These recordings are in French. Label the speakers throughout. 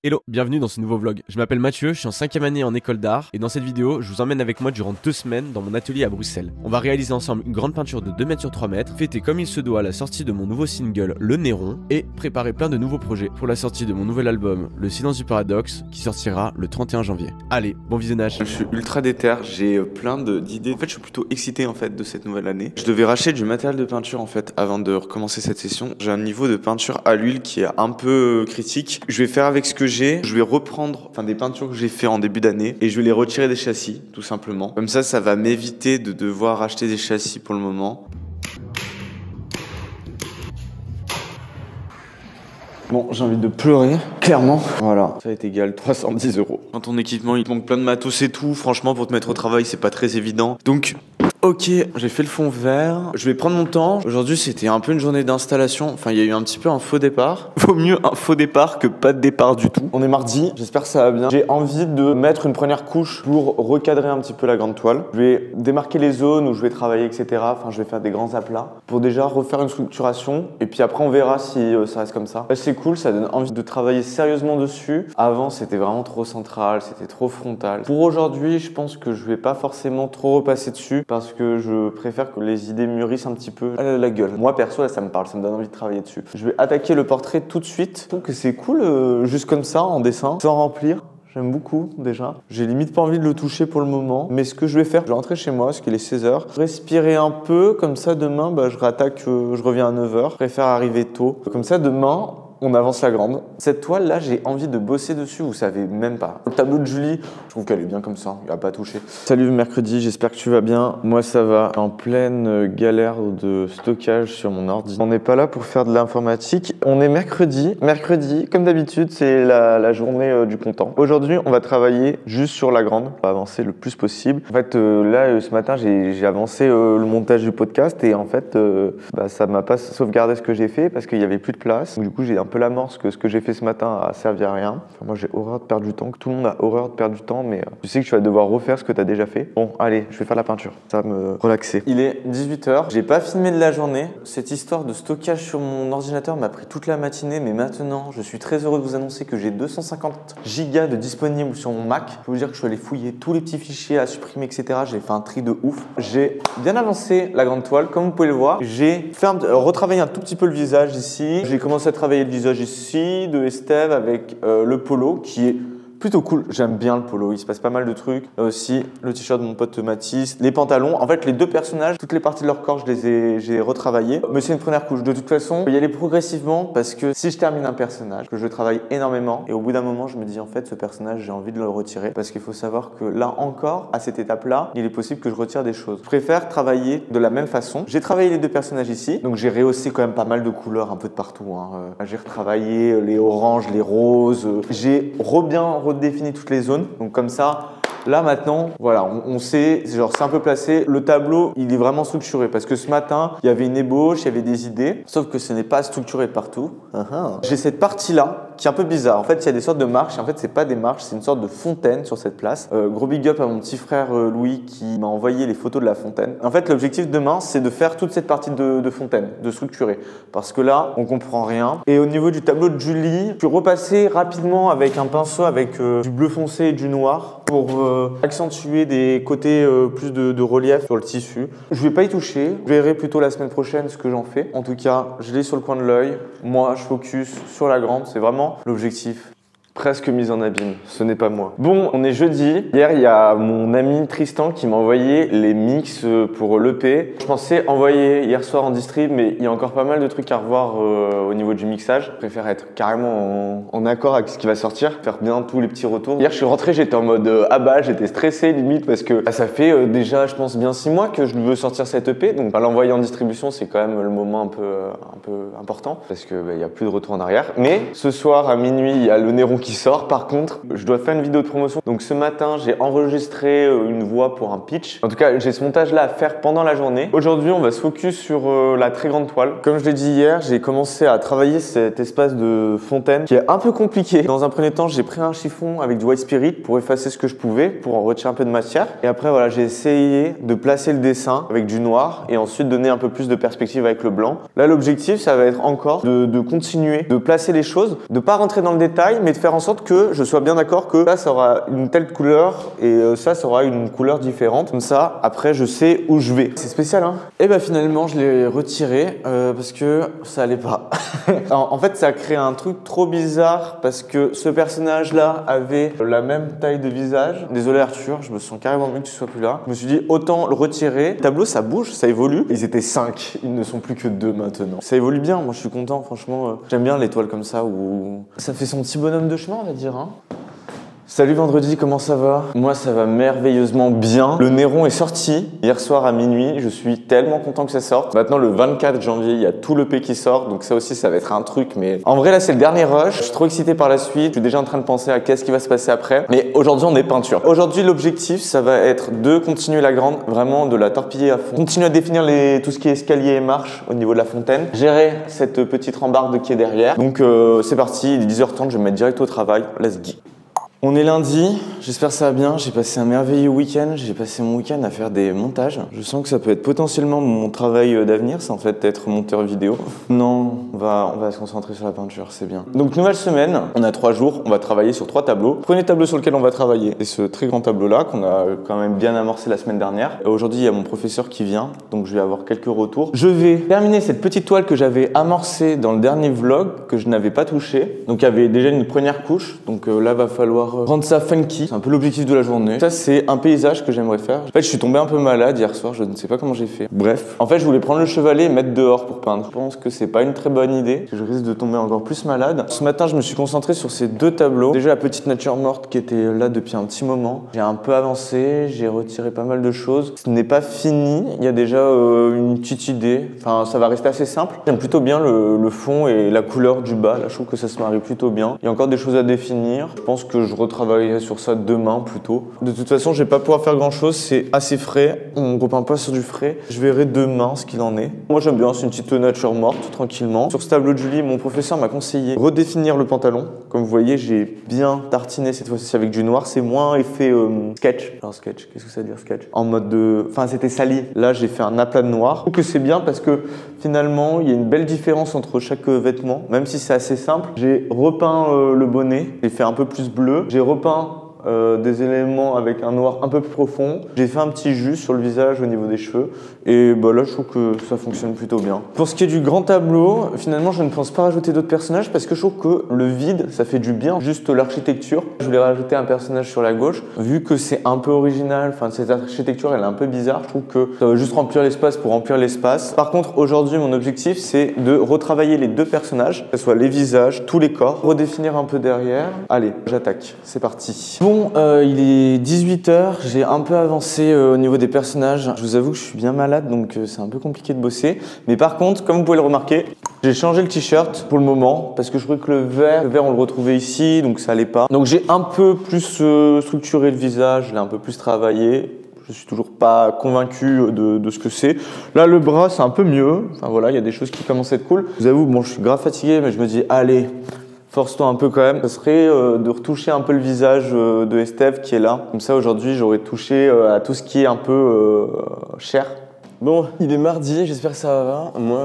Speaker 1: Hello, bienvenue dans ce nouveau vlog. Je m'appelle Mathieu, je suis en 5e année en école d'art et dans cette vidéo, je vous emmène avec moi durant 2 semaines dans mon atelier à Bruxelles. On va réaliser ensemble une grande peinture de 2 mètres sur 3 mètres, fêter comme il se doit la sortie de mon nouveau single Le Néron et préparer plein de nouveaux projets pour la sortie de mon nouvel album Le Silence du Paradoxe qui sortira le 31 janvier. Allez, bon visionnage.
Speaker 2: Je suis ultra déter, j'ai plein d'idées. En fait, je suis plutôt excité en fait de cette nouvelle année. Je devais racheter du matériel de peinture en fait avant de recommencer cette session. J'ai un niveau de peinture à l'huile qui est un peu critique. Je vais faire avec ce que j'ai. Je vais reprendre des peintures que j'ai fait en début d'année et je vais les retirer des châssis tout simplement. Comme ça va m'éviter de devoir acheter des châssis pour le moment. Bon, j'ai envie de pleurer, clairement. Voilà, ça est égal 310 €. Quand ton équipement, il te manque plein de matos et tout, franchement, pour te mettre au travail, c'est pas très évident. Donc, ok, j'ai fait le fond vert. Je vais prendre mon temps. Aujourd'hui, c'était un peu une journée d'installation. Enfin, il y a eu un petit peu un faux départ. Vaut mieux un faux départ que pas de départ du tout. On est mardi, j'espère que ça va bien. J'ai envie de mettre une première couche pour recadrer un petit peu la grande toile. Je vais démarquer les zones où je vais travailler, etc. Enfin, je vais faire des grands aplats pour déjà refaire une structuration. Et puis après, on verra si ça reste comme ça. Là, c'est cool, ça donne envie de travailler sérieusement dessus. Avant, c'était vraiment trop central, c'était trop frontal. Pour aujourd'hui, je pense que je vais pas forcément trop repasser dessus parce que je préfère que les idées mûrissent un petit peu à la gueule. Moi perso, là, ça me parle, ça me donne envie de travailler dessus. Je vais attaquer le portrait tout de suite. Je trouve que c'est cool, juste comme ça, en dessin, sans remplir. J'aime beaucoup déjà. J'ai limite pas envie de le toucher pour le moment. Mais ce que je vais faire, je vais rentrer chez moi parce qu'il est 16h. Respirer un peu, comme ça demain, je rattaque, je reviens à 9h. Je préfère arriver tôt. Comme ça demain, on avance la grande. Cette toile là, j'ai envie de bosser dessus, vous savez même pas. Le tableau de Julie, je trouve qu'elle est bien comme ça, il a pas touché. Salut mercredi, j'espère que tu vas bien. Moi ça va, en pleine galère de stockage sur mon ordi. On n'est pas là pour faire de l'informatique, on est mercredi. Mercredi, comme d'habitude, c'est la journée du content. Aujourd'hui, on va travailler juste sur la grande, on va avancer le plus possible. En fait, là, ce matin, j'ai avancé le montage du podcast et en fait, ça m'a pas sauvegardé ce que j'ai fait parce qu'il y avait plus de place. Donc, du coup, j'ai un peu l'amorce que ce que j'ai fait ce matin a servi à rien. Enfin, moi j'ai horreur de perdre du temps, que tout le monde a horreur de perdre du temps, mais tu sais que tu vas devoir refaire ce que tu as déjà fait. Bon, allez, je vais faire la peinture, ça va me relaxer. Il est 18h, j'ai pas filmé de la journée. Cette histoire de stockage sur mon ordinateur m'a pris toute la matinée, mais maintenant je suis très heureux de vous annoncer que j'ai 250 gigas de disponibles sur mon Mac. Je peux vous dire que je suis allé fouiller tous les petits fichiers à supprimer, etc. J'ai fait un tri de ouf. J'ai bien avancé la grande toile, comme vous pouvez le voir. J'ai retravaillé un tout petit peu le visage ici. J'ai commencé à travailler le visage ici de Estève avec le polo qui est plutôt cool. J'aime bien le polo, il se passe pas mal de trucs. Aussi, le t-shirt de mon pote Mathis, les pantalons. En fait, les deux personnages, toutes les parties de leur corps, j'ai retravaillé. Mais c'est une première couche. De toute façon, il faut y aller progressivement parce que si je termine un personnage, que je travaille énormément, et au bout d'un moment, je me dis en fait, ce personnage, j'ai envie de le retirer parce qu'il faut savoir que là encore, à cette étape-là, il est possible que je retire des choses. Je préfère travailler de la même façon. J'ai travaillé les deux personnages ici, donc j'ai rehaussé quand même pas mal de couleurs un peu de partout. J'ai retravaillé les oranges, les roses. J'ai bien redéfini toutes les zones, donc comme ça là maintenant voilà, on sait, c'est un peu placé. Le tableau il est vraiment structuré parce que ce matin il y avait une ébauche, il y avait des idées, sauf que ce n'est pas structuré de partout. J'ai cette partie là qui est un peu bizarre. En fait il y a des sortes de marches et en fait c'est pas des marches, c'est une sorte de fontaine sur cette place. Gros big up à mon petit frère Louis qui m'a envoyé les photos de la fontaine. En fait l'objectif demain c'est de faire toute cette partie de fontaine, de structurer, parce que là on comprend rien. Et au niveau du tableau de Julie, je suis repassé rapidement avec un pinceau avec du bleu foncé et du noir pour accentuer des côtés plus de relief sur le tissu. Je vais pas y toucher, je verrai plutôt la semaine prochaine ce que j'en fais. En tout cas, je l'ai sur le coin de l'œil. Moi, je focus sur la grande, c'est vraiment l'objectif. Presque mise en abîme, ce n'est pas moi. Bon, on est jeudi. Hier, il y a mon ami Tristan qui m'a envoyé les mix pour l'EP. Je pensais envoyer hier soir en distrib, mais il y a encore pas mal de trucs à revoir au niveau du mixage. Je préfère être carrément en accord avec ce qui va sortir, faire bien tous les petits retours. Hier, je suis rentré, j'étais en mode j'étais stressé limite parce que ça fait déjà, je pense, bien 6 mois que je veux sortir cette EP. Donc, l'envoyer en distribution, c'est quand même le moment un peu important parce que il y a plus de retour en arrière. Mais ce soir à minuit, il y a le Néron qui sort. Par contre, je dois faire une vidéo de promotion. Donc ce matin, j'ai enregistré une voix pour un pitch. En tout cas, j'ai ce montage-là à faire pendant la journée. Aujourd'hui, on va se focus sur la très grande toile. Comme je l'ai dit hier, j'ai commencé à travailler cet espace de fontaine qui est un peu compliqué. Dans un premier temps, j'ai pris un chiffon avec du white spirit pour effacer ce que je pouvais, pour en retirer un peu de matière. Et après, voilà, j'ai essayé de placer le dessin avec du noir et ensuite donner un peu plus de perspective avec le blanc. Là, l'objectif, ça va être encore de continuer, de placer les choses, de pas rentrer dans le détail, mais de faire faire en sorte que je sois bien d'accord que ça aura une telle couleur et ça aura une couleur différente. Comme ça, après, je sais où je vais. C'est spécial, hein? Et bah finalement, je l'ai retiré parce que ça allait pas. En fait, ça a créé un truc trop bizarre parce que ce personnage-là avait la même taille de visage. Désolé Arthur, je me sens carrément mieux que tu sois plus là. Je me suis dit, autant le retirer. Le tableau, ça bouge, ça évolue. Ils étaient 5, ils ne sont plus que 2 maintenant. Ça évolue bien, moi je suis content, franchement. J'aime bien l'étoile comme ça où ça fait son petit bonhomme de chemin, on va dire, hein. Salut Vendredi, comment ça va? Moi ça va merveilleusement bien. Le Néron est sorti hier soir à minuit, je suis tellement content que ça sorte. Maintenant le 24 janvier, il y a tout l'EP qui sort, donc ça aussi ça va être un truc, mais en vrai là c'est le dernier rush, je suis trop excité par la suite, je suis déjà en train de penser à qu'est-ce qui va se passer après. Mais aujourd'hui on est peinture. Aujourd'hui l'objectif ça va être de continuer la grande, vraiment de la torpiller à fond. Continuer à définir tout ce qui est escalier et marche au niveau de la fontaine. Gérer cette petite rambarde qui est derrière. Donc c'est parti, il est 10h30, je vais me mettre direct au travail, let's go. On est lundi, j'espère que ça va bien, j'ai passé un merveilleux week-end, j'ai passé mon week-end à faire des montages. Je sens que ça peut être potentiellement mon travail d'avenir, c'est en fait d'être monteur vidéo. Non, on va se concentrer sur la peinture, c'est bien. Donc nouvelle semaine, on a 3 jours, on va travailler sur 3 tableaux. Premier tableau sur lequel on va travailler, c'est ce très grand tableau-là qu'on a quand même bien amorcé la semaine dernière. Aujourd'hui, il y a mon professeur qui vient, donc je vais avoir quelques retours. Je vais terminer cette petite toile que j'avais amorcée dans le dernier vlog, que je n'avais pas touché. Donc il y avait déjà une première couche, donc là va falloir rendre ça funky, c'est un peu l'objectif de la journée. Ça c'est un paysage que j'aimerais faire. En fait je suis tombé un peu malade hier soir, je ne sais pas comment j'ai fait. Bref, en fait je voulais prendre le chevalet et mettre dehors pour peindre. Je pense que c'est pas une très bonne idée, je risque de tomber encore plus malade. Ce matin je me suis concentré sur ces 2 tableaux. Déjà la petite nature morte qui était là depuis un petit moment. J'ai un peu avancé, j'ai retiré pas mal de choses. Ce n'est pas fini, il y a déjà une petite idée. Enfin ça va rester assez simple. J'aime plutôt bien le fond et la couleur du bas. Là je trouve que ça se marie plutôt bien. Il y a encore des choses à définir. Je pense que je retravaillerai sur ça demain plutôt. De toute façon, je vais pas pouvoir faire grand chose, c'est assez frais. On repeint pas sur du frais. Je verrai demain ce qu'il en est. Moi, j'aime bien, c'est une petite nature morte, tranquillement. Sur ce tableau de Julie, mon professeur m'a conseillé de redéfinir le pantalon. Comme vous voyez, j'ai bien tartiné cette fois-ci avec du noir. C'est moins effet sketch. Alors sketch, qu'est-ce que ça veut dire sketch? En mode de... Enfin, c'était sali. Là, j'ai fait un aplat de noir. Je trouve que c'est bien parce que finalement, il y a une belle différence entre chaque vêtement. Même si c'est assez simple. J'ai repeint le bonnet. J'ai fait un peu plus bleu. J'ai repeint des éléments avec un noir un peu plus profond. J'ai fait un petit jus sur le visage au niveau des cheveux. Et bah là, je trouve que ça fonctionne plutôt bien. Pour ce qui est du grand tableau, finalement, je ne pense pas rajouter d'autres personnages parce que je trouve que le vide, ça fait du bien. Juste l'architecture. Je voulais rajouter un personnage sur la gauche. Vu que c'est un peu original, enfin, cette architecture, elle est un peu bizarre. Je trouve que ça va juste remplir l'espace pour remplir l'espace. Par contre, aujourd'hui, mon objectif, c'est de retravailler les 2 personnages, que ce soit les visages, tous les corps, redéfinir un peu derrière. Allez, j'attaque. C'est parti. Bon, il est 18h. J'ai un peu avancé au niveau des personnages. Je vous avoue que je suis bien malade. Donc c'est un peu compliqué de bosser. Mais par contre, comme vous pouvez le remarquer, j'ai changé le t-shirt pour le moment parce que je trouvais que le vert on le retrouvait ici, donc ça allait pas. Donc j'ai un peu plus structuré le visage, je l'ai un peu plus travaillé. Je suis toujours pas convaincu de ce que c'est. Là, le bras, c'est un peu mieux. Enfin voilà, il y a des choses qui commencent à être cool. Je vous avoue, bon, je suis grave fatigué, mais je me dis, allez, force-toi un peu quand même. Ça serait de retoucher un peu le visage de Estève qui est là. Comme ça, aujourd'hui, j'aurais touché à tout ce qui est un peu cher. Bon, il est mardi, j'espère que ça va. Moi,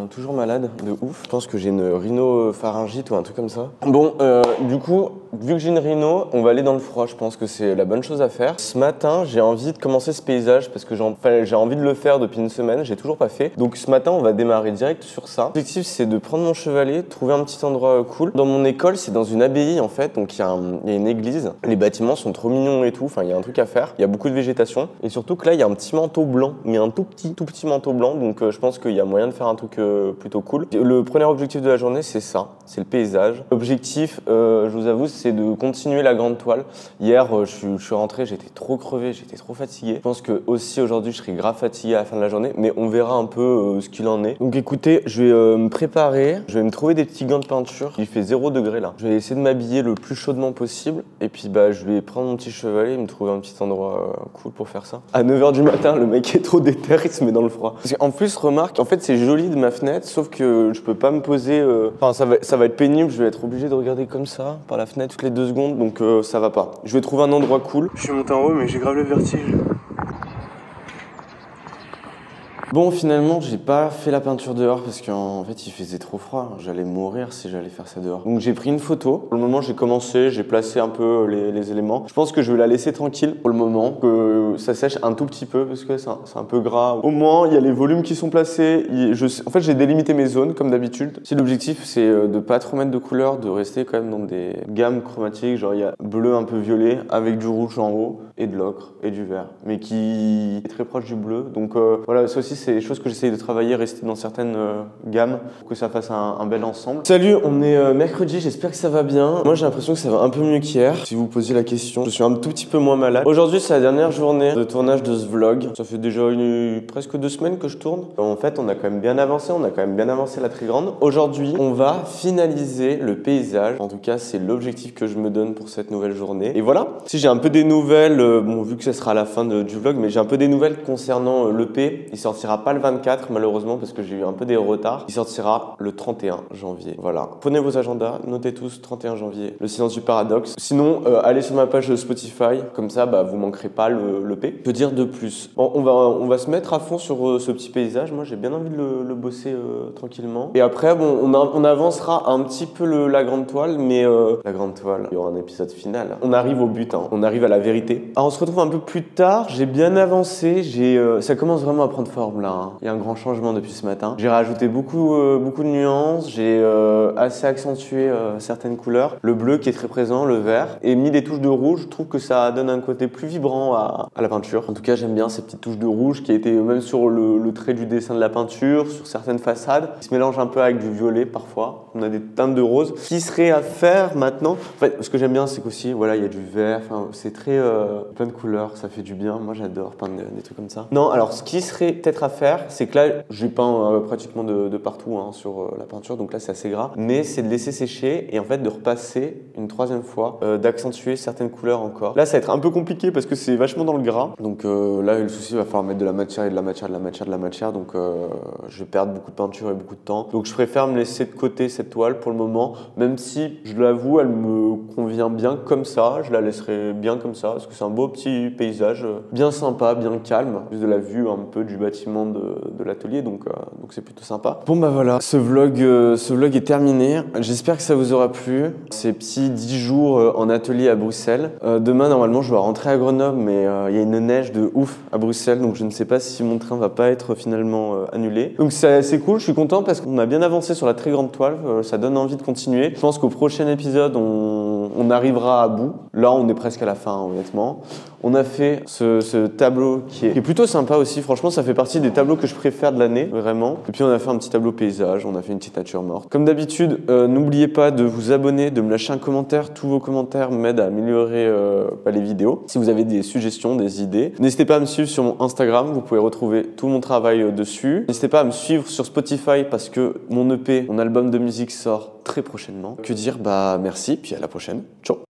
Speaker 2: toujours malade, de ouf. Je pense que j'ai une rhinopharyngite ou un truc comme ça. Bon, du coup, vu que j'ai une rhino, on va aller dans le froid. Je pense que c'est la bonne chose à faire. Ce matin, j'ai envie de commencer ce paysage parce que j'ai envie de le faire depuis une semaine. J'ai toujours pas fait. Donc ce matin, on va démarrer direct sur ça. L'objectif, c'est de prendre mon chevalet, trouver un petit endroit cool. Dans mon école, c'est dans une abbaye en fait. Donc il y a une église. Les bâtiments sont trop mignons et tout. Enfin, il y a un truc à faire. Il y a beaucoup de végétation. Et surtout que là, il y a un petit manteau blanc, mais un tout petit manteau blanc. Donc je pense qu'il y a moyen de faire un truc plutôt cool. Le premier objectif de la journée, c'est ça. C'est le paysage. L'objectif, je vous avoue, c'est de continuer la grande toile. Hier, je suis rentré, j'étais trop crevé, j'étais trop fatigué. Je pense que aussi aujourd'hui, je serai grave fatigué à la fin de la journée, mais on verra un peu ce qu'il en est. Donc écoutez, je vais me préparer, je vais me trouver des petits gants de peinture. Il fait 0 degré là. Je vais essayer de m'habiller le plus chaudement possible et puis bah je vais prendre mon petit chevalet et me trouver un petit endroit cool pour faire ça. À 9h du matin, le mec est trop déter, il se met dans le froid. Parce qu'en plus, remarque, en fait, c'est joli de ma fenêtre, sauf que je peux pas me poser. Enfin, ça va être pénible, je vais être obligé de regarder comme ça par la fenêtre toutes les 2 secondes, donc ça va pas. Je vais trouver un endroit cool. Je suis monté en haut, mais j'ai grave le vertige. Bon, finalement, j'ai pas fait la peinture dehors parce qu'en fait, il faisait trop froid. J'allais mourir si j'allais faire ça dehors. Donc j'ai pris une photo. Pour le moment, j'ai commencé, j'ai placé un peu les éléments. Je pense que je vais la laisser tranquille pour le moment, que ça sèche un tout petit peu parce que c'est un peu gras. Au moins, il y a les volumes qui sont placés. En fait, j'ai délimité mes zones comme d'habitude. Si l'objectif, c'est de pas trop mettre de couleurs, de rester quand même dans des gammes chromatiques, genre il y a bleu un peu violet avec du rouge en haut et de l'ocre et du vert, mais qui est très proche du bleu. Donc voilà, ça aussi, c'est des choses que j'essaye de travailler, rester dans certaines gammes pour que ça fasse un bel ensemble. Salut, on est mercredi, j'espère que ça va bien. Moi, j'ai l'impression que ça va un peu mieux qu'hier. Si vous posiez la question, je suis un tout petit peu moins malade. Aujourd'hui, c'est la dernière journée de tournage de ce vlog. Ça fait déjà presque 2 semaines que je tourne. En fait, on a quand même bien avancé, la très grande. Aujourd'hui, on va finaliser le paysage. En tout cas, c'est l'objectif que je me donne pour cette nouvelle journée. Et voilà. Si j'ai un peu des nouvelles, bon, vu que ça sera à la fin du vlog, mais j'ai un peu des nouvelles concernant l'EP. Il sortira pas le 24, malheureusement, parce que j'ai eu un peu des retards. Il sortira le 31 janvier. Voilà. Prenez vos agendas, notez tous 31 janvier, le silence du paradoxe. Sinon, allez sur ma page Spotify, comme ça, vous manquerez pas l'EP. Que dire de plus? Bon, on va se mettre à fond sur ce petit paysage. Moi, j'ai bien envie de le bosser tranquillement. Et après, bon, on avancera un petit peu la grande toile, mais la grande toile, il y aura un épisode final. On arrive au but, hein. On arrive à la vérité. Alors, on se retrouve un peu plus tard. J'ai bien avancé. Ça commence vraiment à prendre forme là, hein. Il y a un grand changement depuis ce matin. J'ai rajouté beaucoup de nuances. J'ai assez accentué certaines couleurs. Le bleu qui est très présent, le vert, et mis des touches de rouge. Je trouve que ça donne un côté plus vibrant à la peinture. En tout cas, j'aime bien ces petites touches de rouge qui étaient même sur le trait du dessin de la peinture, sur certaines façades, qui se mélangent un peu avec du violet parfois. On a des teintes de rose qui serait à faire maintenant. En fait, ce que j'aime bien, c'est qu'aussi, voilà, il y a du vert. Enfin, c'est très plein de couleurs. Ça fait du bien. Moi, j'adore peindre des trucs comme ça. Non, alors ce qui serait peut-être à faire, c'est que là, j'ai peint pratiquement de partout hein, sur la peinture, donc là, c'est assez gras. Mais c'est de laisser sécher et en fait de repasser une 3e fois, d'accentuer certaines couleurs encore. Là, ça va être un peu compliqué parce que c'est vachement dans le gras. Donc là, le souci, il va falloir mettre de la matière et de la matière. Donc je vais perdre beaucoup de peinture et beaucoup de temps. Donc je préfère me laisser de côté cette toile pour le moment, même si, je l'avoue, elle me convient bien comme ça. Je la laisserai bien comme ça parce que c'est un beau petit paysage, bien sympa, bien calme. Juste de la vue un peu du bâtiment de l'atelier, donc c'est plutôt sympa. Bon voilà, ce vlog est terminé. J'espère que ça vous aura plu. Ces petits 10 jours en atelier à Bruxelles. Demain, normalement, je dois rentrer à Grenoble, mais il y a une neige de ouf à Bruxelles, donc je ne sais pas si mon train va pas être finalement annulé. Donc c'est assez cool, je suis content parce qu'on a bien avancé sur la très grande toile, ça donne envie de continuer. Je pense qu'au prochain épisode, on arrivera à bout. Là, on est presque à la fin, honnêtement. On a fait ce tableau qui est plutôt sympa aussi. Franchement, ça fait partie des tableaux que je préfère de l'année, vraiment. Et puis, on a fait un petit tableau paysage, on a fait une petite nature morte. Comme d'habitude, n'oubliez pas de vous abonner, de me lâcher un commentaire. Tous vos commentaires m'aident à améliorer les vidéos. Si vous avez des suggestions, des idées, n'hésitez pas à me suivre sur mon Instagram. Vous pouvez retrouver tout mon travail dessus. N'hésitez pas à me suivre sur Spotify parce que mon EP, mon album de musique sort très prochainement. Que dire? Merci, puis à la prochaine. Ciao.